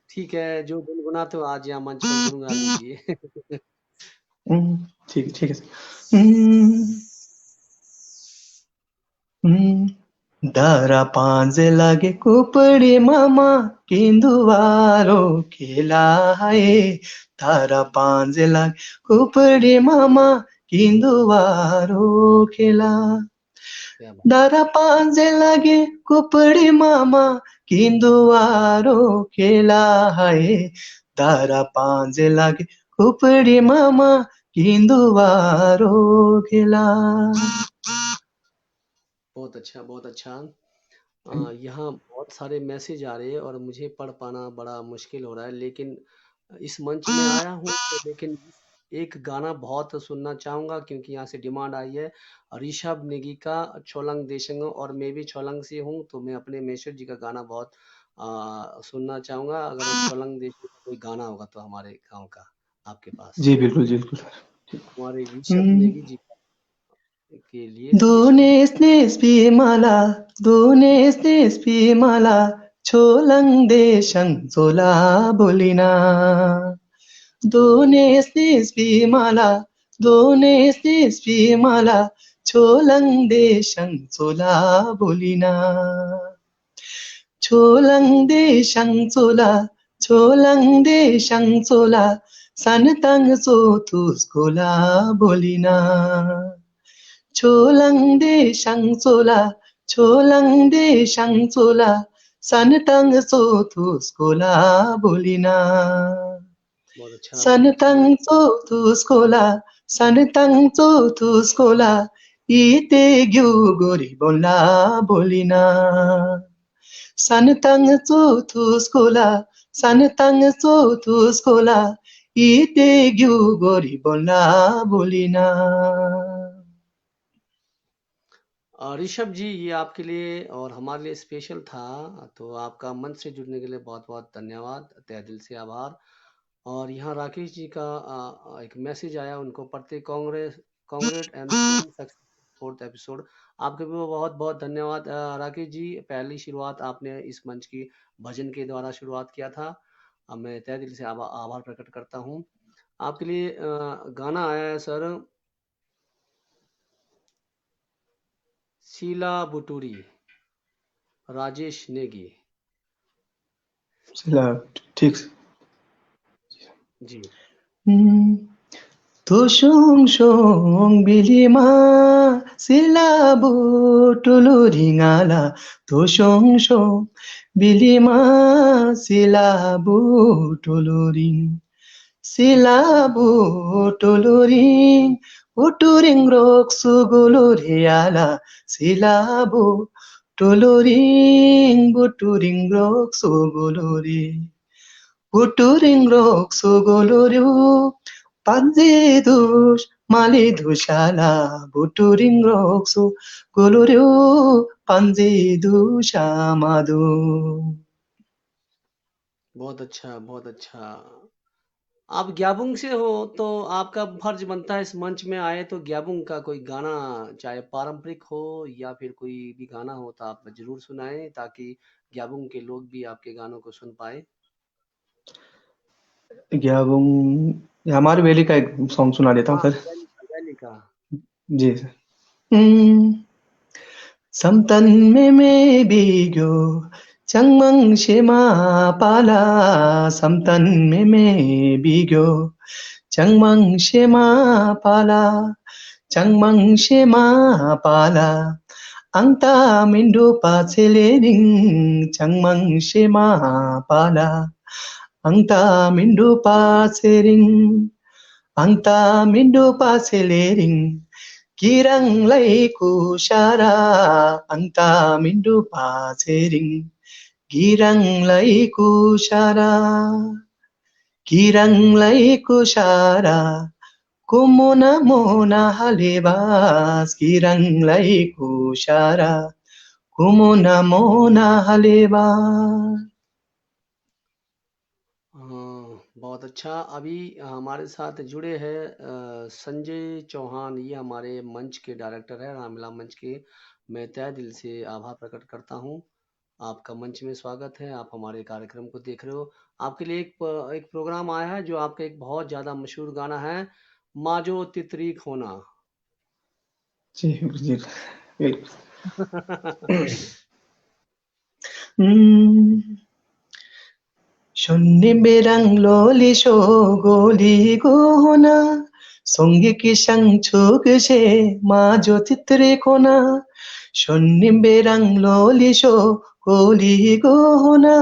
ठीक है, जो गुनगुनाते हो आज यहाँ मंच पर गुनगुना लीजिए। ठीक है सर। दारा पांजे लागे कुपड़ी मामा किंदुवारो खिलाए। तारा पांजे लागे कुपड़ी मामा किंदुवारो खिला। क्या बात। दारा पांजे लागे कुपड़ी मामा किंदुवारो खिला है। दारा पांजे लागे कुपड़ी मामा किंदुवारो खिला। बहुत अच्छा, बहुत अच्छा। यहाँ बहुत सारे मैसेज आ रहे हैं और मुझे पढ़ पाना बड़ा मुश्किल हो रहा है, लेकिन इस मंच में आया हूँ तो लेकिन एक गाना बहुत सुनना चाहूँगा क्योंकि यहाँ से डिमांड आई है। ऋषभ नेगी का छोलंग देशंग, और मैं भी छोलंग से हूँ तो मैं अपने मेशर जी का गाना बहुत सुनना चाहूँगा। अगर छोलंग देशंग का कोई गाना होगा तो हमारे गाँव का आपके पास, जी बिल्कुल बिल्कुल सर। हमारे ऋषभ नेगी जी के लिए special. Dones nes pimala, dones nes pimala, cholang de shang zola bolina. Dones nes pimala, dones nes pimala, cholang de shang zola bolina. Cholang de shang zola, cholang de shang zola, san tang zo tu skola bolina. 초랑 대상 쏘라 초랑 대상 쏘라 산 땅소 두스콜라 볼리나 बहुत अच्छा, बहुत 산 अच्छा। 땅소 두스콜라 산 땅소 두스콜라 이때 교고리 볼라 볼리나 산 땅소 두스콜라 산 땅소 두스콜라 이때 교고리 볼라 볼리나। ऋषभ जी, ये आपके लिए और हमारे लिए स्पेशल था, तो आपका मंच से जुड़ने के लिए बहुत बहुत धन्यवाद, तहे दिल से आभार। और यहाँ राकेश जी का एक मैसेज आया, उनको पढ़ते। कांग्रेस कांग्रेट एमसीन सक्सेस फोर्थ एपिसोड। आपके भी बहुत बहुत धन्यवाद राकेश जी। पहली शुरुआत आपने इस मंच की भजन के द्वारा शुरुआत किया था। अब मैं तहे दिल से आभार प्रकट करता हूँ। आपके लिए गाना आया है सर, शीला बुटूरी, राजेश नेगी चला ठीक से। जी। Toshong shong bilima silabu tuluringala. Toshong shong bilima silabu tuluring. Silabu tuluring. Uturing rok suguluriala. Silabu tuluring. Buturing rok suguluri. Uturing rok suguluru. Panzidush malidushala buturing roksu goluryu panzidusha madu। बहुत अच्छा, बहुत अच्छा। आप ग्याबुंग से हो तो आपका फर्ज बनता है इस मंच में आए तो ग्याबुंग का कोई गाना, चाहे पारंपरिक हो या फिर कोई भी गाना हो, तो आप जरूर सुनाएं ताकि ग्याबुंग के लोग भी आपके गानों को सुन पाए। हमारी वैली का एक सॉन्ग सुना देता हूँ हाँ, सर। वैली का। जी सर। समतन में भीगो चंगमंग शेमा पाला, समतन में भीगो चंगमंग शेमा पाला, चंगमंग शेमा पाला, angta mindu pa selening changmang shema pala, angta mindu pa sering, angta mindu pa selering kirang lai ku shara, angta mindu pa sering kirang lai ku shara, kirang lai ku shara, kumuna muna halibas kirang lai ku shara, kumuna muna halibas। हाँ, बहुत अच्छा। अभी हमारे साथ जुड़े हैं संजय चौहान, ये हमारे मंच के डायरेक्टर है, रामलीला मंच के। मैं तहे दिल से आभार प्रकट करता हूँ। आपका मंच में स्वागत है, आप हमारे कार्यक्रम को देख रहे हो। आपके लिए एक प्रोग्राम आया है जो आपका एक बहुत ज़्यादा मशहूर गाना है, माजो तितरी खोना। जी जी बिल्कुल। हम्म, शून्य बेरंग लोली शो गोली गोना, संगी की संग छुग से माँ जो तितरे कोना, शून्य बेरंग लोली शो गोली गोना,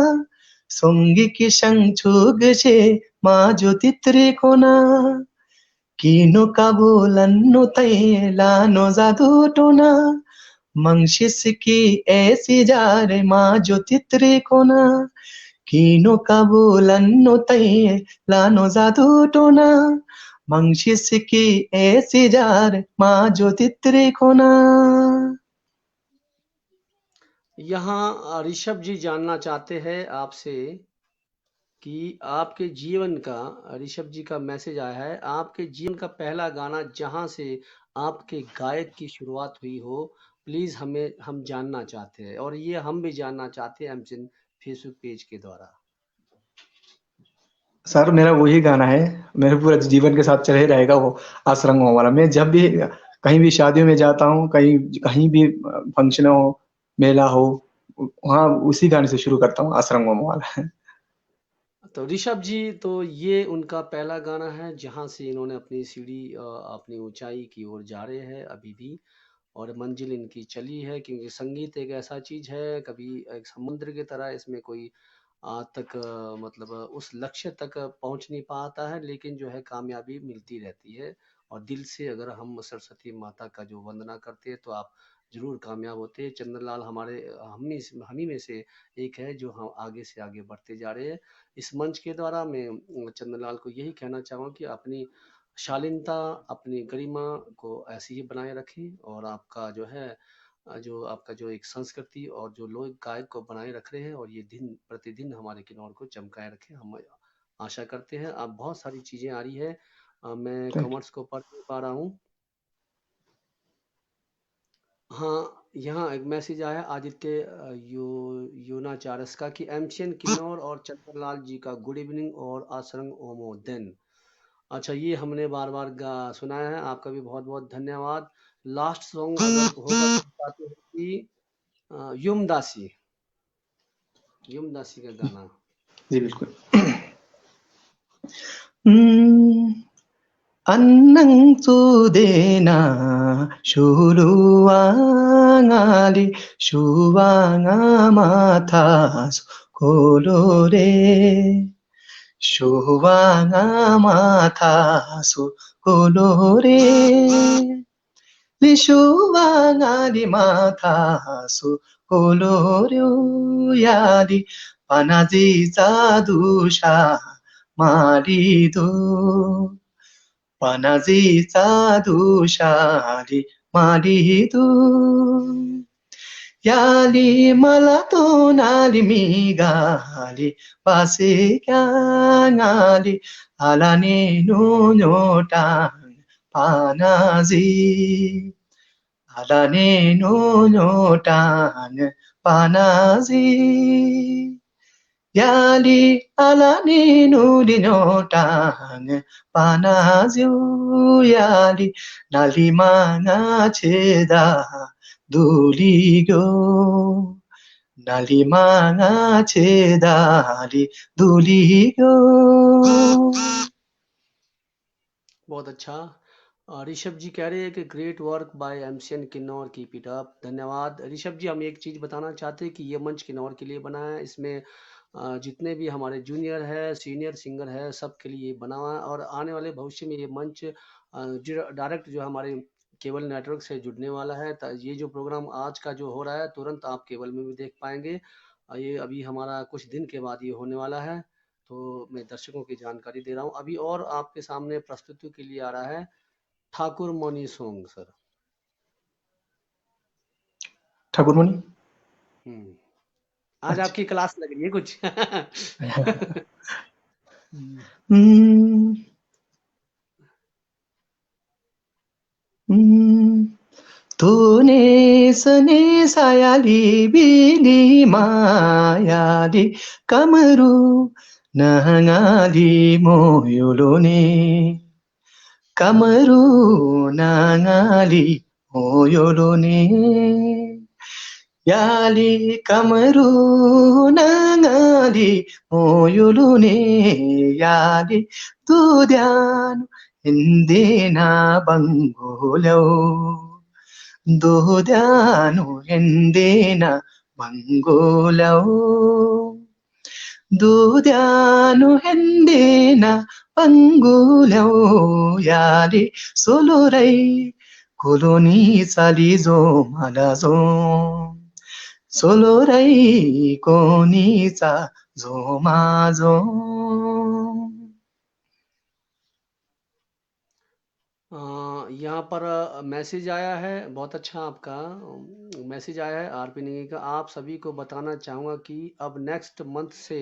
संगी की संग छुग से माँ जो तितरे कोना, कीनो काबूलन्नु तैलानो जादू टोना, मंशिस की ऐसी जारे माँ जो तितरे कोना, कीनो काबूलन्नु तैलानो जादू टोना, मंशिस की ऐसी जारे माँ जो तितरे कोना। यहाँ ऋषभ जी जानना चाहते हैं आपसे कि आपके जीवन का, ऋषभ जी का मैसेज आया है, आपके जीवन का पहला गाना जहां से आपके गायक की शुरुआत हुई हो, प्लीज हम जानना चाहते हैं, और ये हम भी जानना चाहते हैं एमसिन फेसबुक पेज के द्वारा। सर मेरा वही गाना है, मेरे पूरे जीवन के साथ चले रहेगा वो, आसरंगों वाला। मैं जब भी कहीं भी शादियों में जाता हूँ, कहीं कहीं भी फंक्शन हो, मेला हो, वहाँ उसी गाने से शुरू करता हूँ, आसरंगों वाला। तो ऋषभ जी, तो ये उनका पहला गाना है जहां से इन्होंने अपनी सीढ़ी अपनी ऊंचाई की ओर जा रहे हैं अभी भी, और मंजिल इनकी चली है, क्योंकि संगीत एक ऐसा चीज है, कभी एक समुद्र की तरह, इसमें कोई आज तक मतलब उस लक्ष्य तक पहुंच नहीं पाता है, लेकिन जो है कामयाबी मिलती रहती है। और दिल से अगर हम सरस्वती माता का जो वंदना करते हैं तो आप जरूर कामयाब होते हैं। चंद्रलाल हमारे हम ही में से एक है जो हम आगे से आगे बढ़ते जा रहे हैं। इस मंच के द्वारा मैं चंद्रलाल को यही कहना चाहूँगा कि अपनी शालीनता, अपनी गरिमा को ऐसी ही बनाए रखें, और आपका जो है जो आपका जो एक संस्कृति और जो लोग गायक को बनाए रख रहे हैं, और ये दिन प्रतिदिन हमारे किन्नौर को चमकाए रखे, हम आशा करते हैं। आप बहुत सारी चीजें आ रही है, मैं थैंक कमेंट्स को पढ़ नहीं पा रहा हूँ। हाँ, यहाँ एक मैसेज आया आदित्य यूनाचारस का कि एमसीएन किन्नौर और चंद्रलाल जी का गुड इवनिंग और आसरंग ओमो दिन। अच्छा, ये हमने बार बार सुनाया है, आपका भी बहुत बहुत धन्यवाद। लास्ट सॉन्ग अगर होगा तो चाहते हैं कि युमदासी, युमदासी का गाना। जी बिल्कुल। अन्नं सुदेना शुरुवांगाली शुवांगा माथा कोलोरे, शुवांगा माथा कोलोरे, lishuwangali mathasu koloryo yali panaziza dusha marido, panaziza dushali marido, Yali malato nali migali pasi ngali alani nunyotan panazi alani nunyotan panazi Yali alani nunyotan panazi yali nalimanga cheda duligo nalimanga chedali duligo बहुत अच्छा। ऋषभ जी कह रहे हैं कि great work by MCN Kinnaur, keep it up. धन्यवाद ऋषभ जी। हम एक चीज़ बताना चाहते हैं कि ये मंच किन्नौर के लिए बना है। इसमें जितने भी हमारे जूनियर है, सीनियर सिंगर है, सब के लिए बना हुआ है। और आने वाले भविष्य में ये मंच डायरेक्ट जो हमारे केबल नेटवर्क से जुड़ने वाला है। ये जो प्रोग्राम आज का जो हो रहा है, तुरंत आप केबल में भी देख पाएंगे। ये अभी हमारा कुछ दिन के बाद ये होने वाला है, तो मैं दर्शकों की जानकारी दे रहा हूँ अभी। और आपके सामने प्रस्तुति के लिए आ रहा है ठाकुर मनी सॉन्ग सर। ठाकुरमणि आज अच्छा आपकी क्लास लग रही है कुछ। हम्म, हम्म, तूने सने सायाली बिली मायाली कमरू नंगाली मोयोलोने कमरू नंगाली मोयोलोने याली कमरू नंगाली मोयोलोने याली तू ध्यान ಹಿಂದೇನ ಬಂಗೋಲೋ ದೋದ್ಯಾನು ಎಂದೇನ ಬಂಗೋಲೋ ದೋದ್ಯಾನು ಎಂದೇನ ಬಂಗೋಲೋ ಯಾಲಿ ಸೋಲೋರೈ ಕೊಲೋನಿ ಸಾಲಿಜೋ ಮಲಜೋ ಸೋಲೋರೈ कोनीचा जो माझो यहाँ पर मैसेज आया है, बहुत अच्छा आपका मैसेज आया है आरपी नेगी का। आप सभी को बताना चाहूँगा कि अब नेक्स्ट मंथ से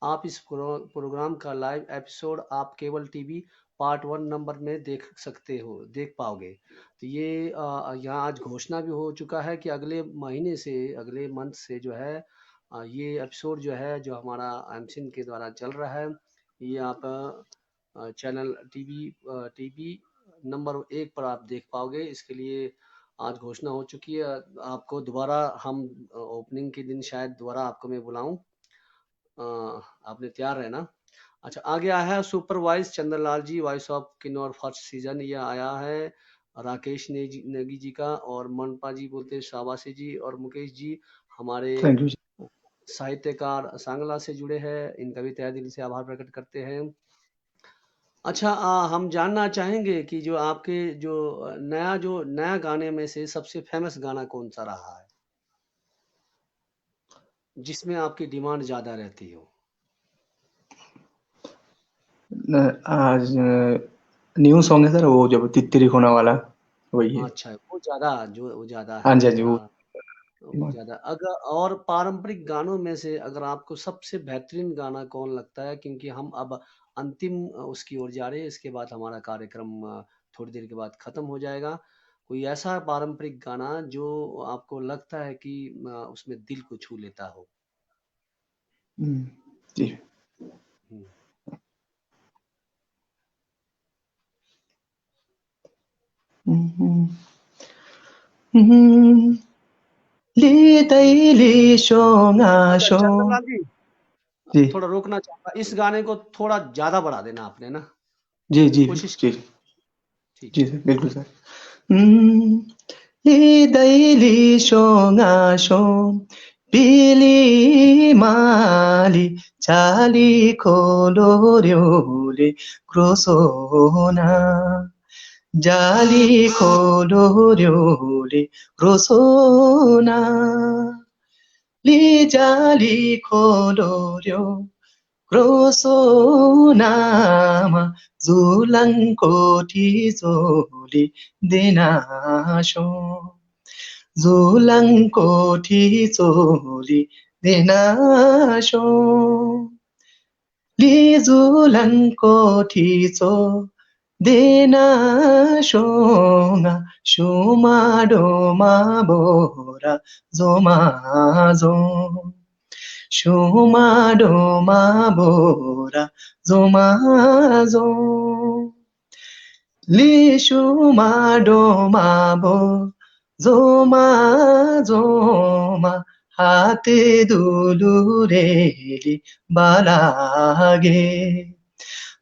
आप इस प्रोग्राम का लाइव एपिसोड आप केबल टीवी पार्ट 1 नंबर में देख सकते हो, देख पाओगे। तो ये यहाँ आज घोषणा भी हो चुका है कि अगले महीने से, अगले मंथ से जो है ये एपिसोड जो है, जो हमारा एमसिन के द्वारा चल रहा है, ये आप चैनल टीवी नंबर 1 पर आप देख पाओगे। इसके लिए आज घोषणा हो चुकी है। आपको दोबारा हम ओपनिंग के दिन शायद दोबारा आपको मैं बुलाऊं, आपने तैयार रहना। अच्छा, आगे आया है supervise Chandralal ji, voice of Kinnaur first season. ये आया है राकेश नेगी जी का, और मनपा जी बोलते हैं शाबाशी जी, और मुकेश जी हमारे थैंक यू साहित्यकार सांगला से जुड़े हैं, इनका भी तहे दिल से आभार प्रकट करते हैं। अच्छा, हम जानना चाहेंगे कि जो आपके जो नया गाने में से सबसे फेमस गाना कौन सा रहा है, जिसमें आपकी डिमांड ज्यादा रहती हो? आज न्यू सॉन्ग है सर वो जब तितरी होना वाला वही है अच्छा, वो ज्यादा हाँ है। जी हाँ जी वो ज्यादा। अगर और पारंपरिक गानों में से अगर आपको सबसे बेहतरीन गाना कौन लगता है, क्योंकि हम अब अंतिम उसकी ओर जा रहे हैं, इसके बाद हमारा कार्यक्रम थोड़ी देर के बाद खत्म हो जाएगा। कोई ऐसा पारंपरिक गाना जो आपको लगता है कि उसमें दिल को छू लेता हो? जी हम्म। लिदैली शोङा अच्छा शो चंद्रलाल जी, जी थोड़ा रोकना चाहूंगा, इस गाने को थोड़ा ज्यादा बढ़ा देना आपने ना, जी जी कोशिश। जी ठीक जी है। सर बिल्कुल सर लिदैली शोङा शो पिली माली चाली खोलो र्योले क्रोसोना जाली खोलो र्योले क्रोसोना ली जाली खोलो र्यो क्रोसोनामा जुलङ्को ठिजोली देनाशो झुलङकोठी चोली देनासो झुलङकोठी चो देनासोङा सुमाडोमा बोरा जोमाजो सुमाडोमा बोरा जोमाजो लिसुमाडोमाबो जोमा जोमा हाते दुलुरेली बालागे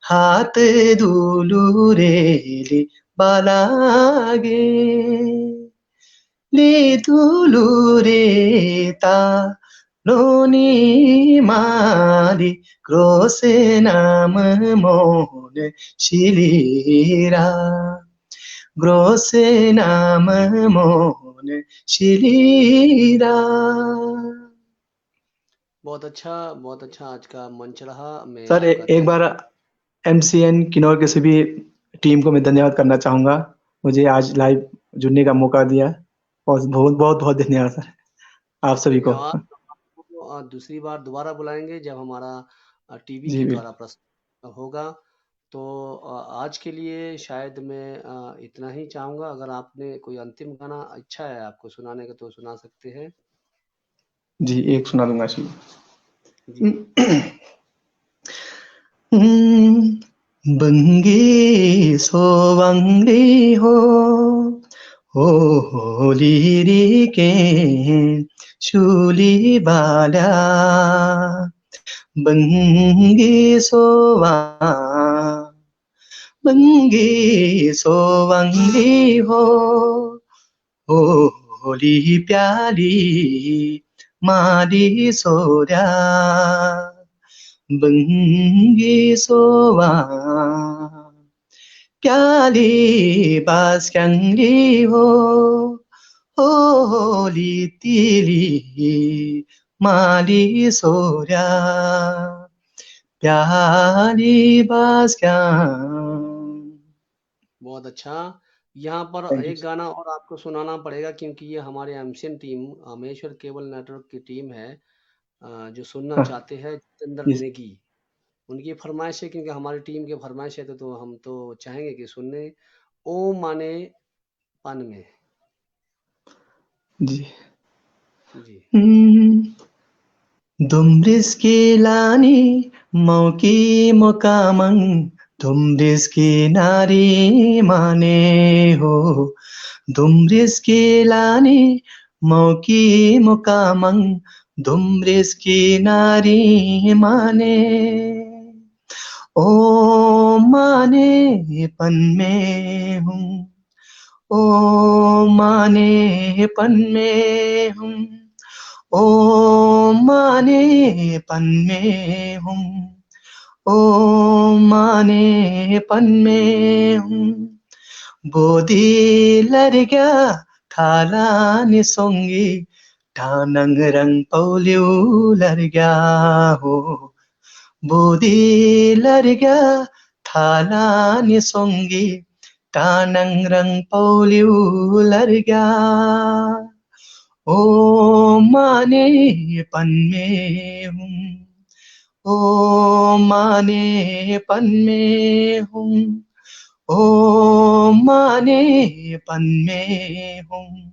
हाते दुलुरेली बालागे ले दुलुरेता लोनी माली क्रोसे नाम मोन शिलिरा ग्रोसे नाम मोन शिलिरा। बहुत अच्छा आज का मंच रहा। मैं सर आपका एक तहे बार एमसीएन किन्नौर के सभी टीम को मैं धन्यवाद करना चाहूंगा, मुझे आज लाइव जुड़ने का मौका दिया और बहुत बहुत बहुत धन्यवाद सर आप सभी को। धन्यवाद। आपको दूसरी बार दोबारा बुलाएंगे जब हमारा टीवी जी के बिल्कुल। द्वारा प्रसारण होगा। तो आज के लिए शायद मैं इतना ही चाहूँगा। अगर आपने कोई अंतिम गाना इच्छा है आपको सुनाने का तो सुना सकते हैं। जी एक सुना दूंगा जी। जी। बंगे सोवंगे हो होली के शूली बाला बंगे सोवा बंगे सोवंगे हो होली प्याली माली सोरा बंगी सोवा प्याली बास्कंगी होली तीली माली सोरा प्याली बास्कं। बहुत अच्छा। यहाँ पर थैंक यू एक गाना और आपको सुनाना पड़ेगा क्योंकि ये हमारे एमसीएन टीम अमेश्वर केबल नेटवर्क की टीम है जो सुनना सर। चाहते हैं जितेंद्र जी नेगी। उनकी फरमाइश है क्योंकि हमारी टीम की फरमाइश है तो हम तो चाहेंगे कि सुनने। ओ माने पन में। जी। जी। दुम्रिस्के लानी मौकी मुकामं दुम्रिस्के नारी माने हो दुम्रिस्के लानी मौकी मुकामं दुम्रिस्के नारी माने ओ माने पन में हूँ ओ माने पन में हूँ ओ माने पन में हूँ ओ माने पन में हूँ बोधी लर गया थाला निसोंगी ठानंग रंग पौलियो लर गया हो बोधी लर गया थाला निसोंगी ठानंग रंग पौलियो लर गया ओ माने पन में हूँ ओ माने पन में हूँ ओ माने पन में हूँ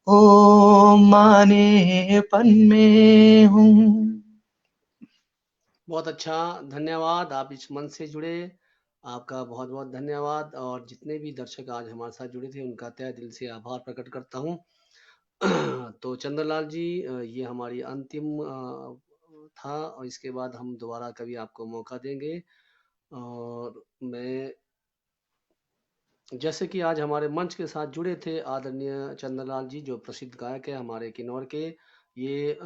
ओ माने पन में हूँ। बहुत अच्छा। धन्यवाद आप इस मंच से जुड़े। आपका बहुत बहुत धन्यवाद और जितने भी दर्शक आज हमारे साथ जुड़े थे उनका तहे दिल से आभार प्रकट करता हूँ। तो चंद्रलाल जी ये हमारी अंतिम था और इसके बाद हम दोबारा कभी आपको मौका देंगे। और मैं जैसे कि आज हमारे मंच के साथ जुड़े थे आदरणीय चंद्रलाल जी जो प्रसिद्ध गायक है हमारे किन्नौर के। ये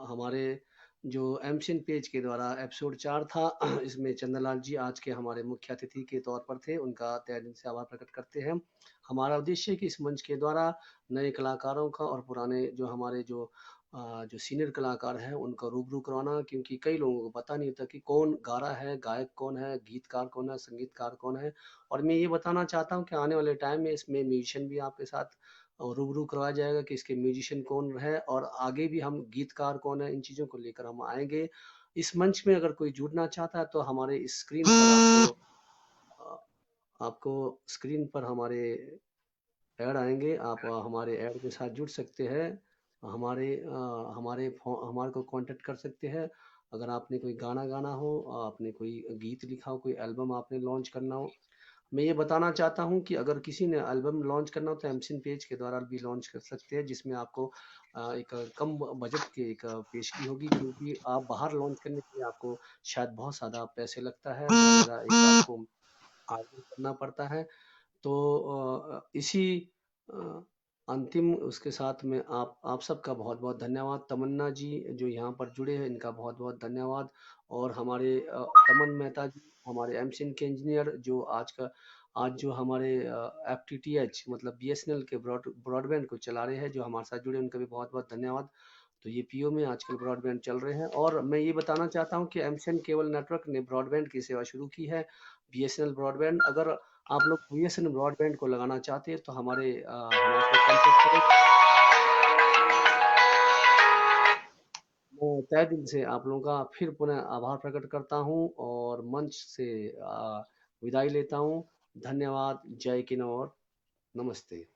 हमारे जो एमसीएन पेज के द्वारा एपिसोड 4 था इसमें चंद्रलाल जी आज के हमारे मुख्य अतिथि के तौर पर थे। उनका तहे दिल से आभार प्रकट करते हैं। हमारा उद्देश्य है कि इस मंच के द्वारा नए कलाकारों का और पुराने जो हमारे जो सीनियर कलाकार हैं उनका रूबरू करवाना क्योंकि कई लोगों को पता नहीं होता कि कौन गा रहा है, गायक कौन है, गीतकार कौन है, संगीतकार कौन है। और मैं ये बताना चाहता हूँ कि आने वाले टाइम में इसमें म्यूजिशियन भी आपके साथ रूबरू करवाया जाएगा कि इसके म्यूजिशियन कौन है और आगे भी हम गीतकार कौन है, इन चीज़ों को लेकर हम आएँगे। इस मंच में अगर कोई जुड़ना चाहता है तो हमारे इस स्क्रीन पर आपको स्क्रीन पर हमारे ऐड आएँगे, आप हमारे ऐड के साथ जुड़ सकते हैं। हमारे को कॉन्टैक्ट कर सकते हैं। अगर आपने कोई गाना गाना हो, आपने कोई गीत लिखा हो, कोई एल्बम आपने लॉन्च करना हो। मैं ये बताना चाहता हूँ कि अगर किसी ने एल्बम लॉन्च करना हो तो एमसिन पेज के द्वारा भी लॉन्च कर सकते हैं, जिसमें आपको एक कम बजट की एक पेशगी होगी, क्योंकि आप बाहर लॉन्च करने के लिए आपको शायद बहुत ज़्यादा पैसे लगता है, बहुत ज़्यादा एक आपको आगे करना पड़ता है। तो इसी अ, अंतिम उसके साथ में आप सबका बहुत-बहुत धन्यवाद। तमन्ना जी जो यहाँ पर जुड़े हैं, इनका बहुत-बहुत धन्यवाद। और हमारे तमन मेहता जी, हमारे एमसीन के इंजीनियर जो आज जो हमारे एफटीटीएच मतलब बीएसएनएल के ब्रॉडबैंड को चला रहे हैं, जो हमारे साथ जुड़े, उनका भी बहुत-बहुत धन्यवाद। तो ये पीओ में आजकल ब्रॉडबैंड चल रहे हैं, और मैं ये बताना चाहता हूँ कि एमसीएन केबल नेटवर्क ने ब्रॉडबैंड की सेवा शुरू की है, बीएसएनएल ब्रॉडबैंड। अगर आप लोग बीएसएनएल ब्रॉडबैंड को लगाना चाहते हैं तो हमारे से कॉन्टेक्ट करें। मैं तहे दिल से आप लोगों का फिर पुनः आभार प्रकट करता हूँ और मंच से विदाई लेता हूँ। धन्यवाद। जय किन्नौर। नमस्ते।